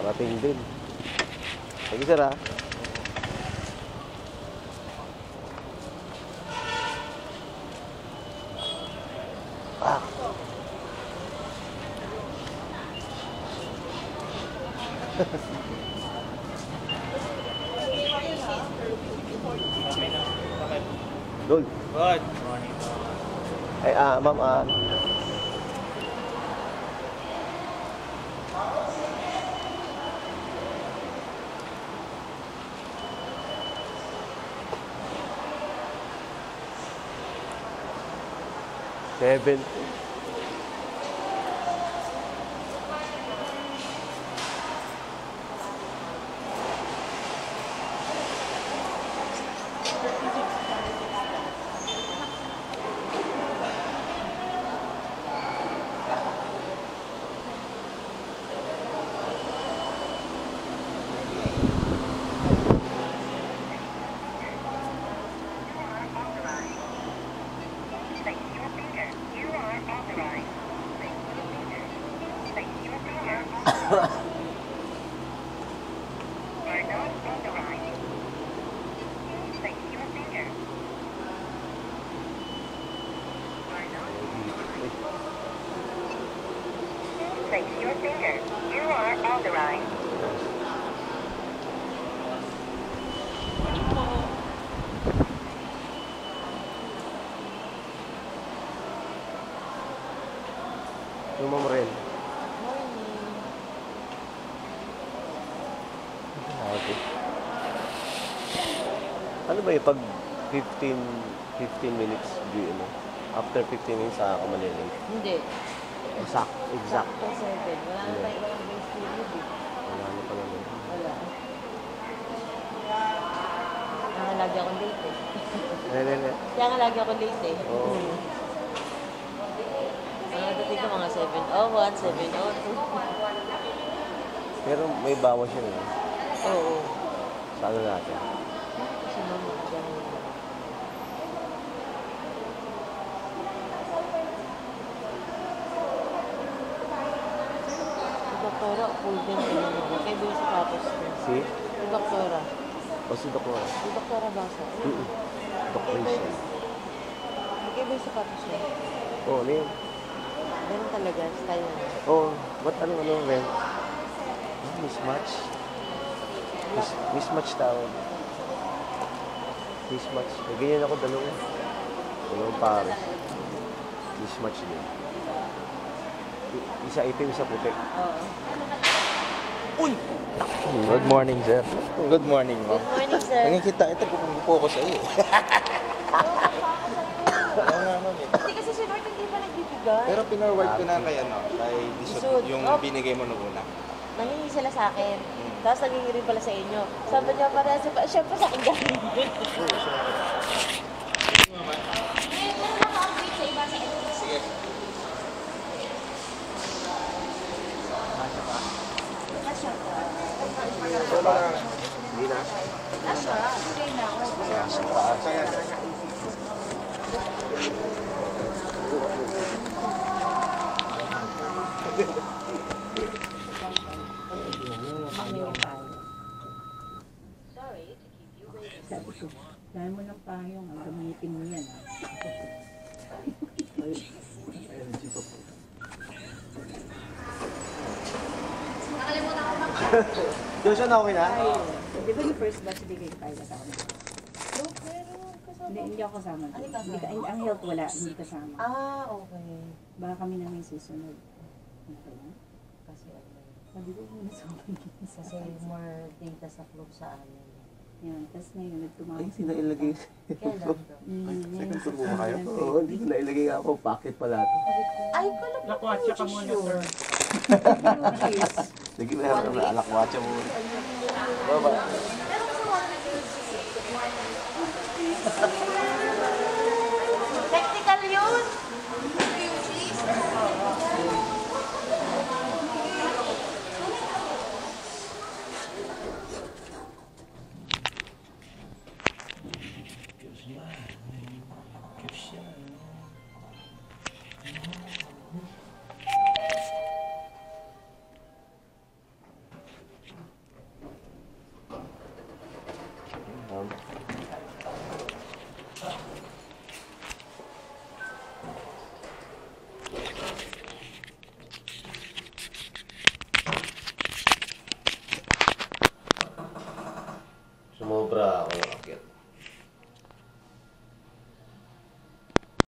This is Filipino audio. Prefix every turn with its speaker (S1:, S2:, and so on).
S1: Parating din. Sige sir ha. Good.
S2: Good.
S1: Ay, ma'am, seven.
S3: Place your finger. You are authorized.
S1: Yung ma'am Ren. Okay. Ano ba yung pag 15 minutes ano? After 15 minutes ako malilate?
S4: Hindi.
S1: Exact.
S4: Sakto 7. Wala na tayo walang base period eh.
S1: Wala na pala nun.
S4: Wala. Kaya nga lagi ako late eh. Kaya nga lagi ako late eh.
S1: Oo.
S4: Dating ko mga 7:01, 7:02.
S1: Pero may bawas yun eh.
S4: Oo.
S1: Sa ano natin?
S4: Kasi mama ka dyan. Si Doktora, full din ko naman ako. Kaya doon sa tapos ko.
S1: Si?
S4: Si Doktora.
S1: O si Doktora?
S4: Si Doktora Basa.
S1: Doktor siya.
S4: Kaya doon sa tapos ko.
S1: Oo, ano yun?
S4: Ganun talaga, style na.
S1: Oo, ba't ano Ren? Mismatch? Mismatch tawag. Mismatch. May ganyan ako dalawang pares. Mismatch din. Isa itim, isa puti.
S4: Oo.
S2: Uy! Good morning, sir. Good morning, ma'am.
S4: Good morning, sir.
S2: Nakikita, ito pupupo ko sa iyo. Kaya nga, ma'am eh.
S4: Hindi kasi si Lord hindi pa nagbibigay.
S2: Pero pinorward ko na kay kay
S4: Isod.
S2: yung
S4: Oh.
S2: binigay mo nung una.
S4: Nangingi sila sa akin. Tapos nangingi rin pala sa inyo. Sabi niya para syempre sa akin galing.
S2: Sige.
S1: Hindi na.
S5: Sabi ko, dahil mo ng payong, ang gamitin mo yan.
S1: Joshua, na okay na?
S5: Di ba yung first batch bigay ko tayo kasama? Hindi ako kasama. Ang health wala, hindi kasama.
S4: Ah, okay.
S5: Baka kami na may susunod. Okay.
S4: Kasi
S5: Sabi ko,
S4: kasi more data sa flow sa amin.
S5: yan, tapos ngayon, nagtumawag.
S1: Ay, hindi na ilagay.
S4: Kailan to?
S1: Second tour mo kayo? Oo, hindi ko na ilagay ako. Bakit pala ito?
S4: Ay, pala po.
S2: Nakwatsa ka muna, sir.
S1: Sige, meron na. Alakwatsa mo. Baba.
S4: Technical yun!
S1: Sumobra ako.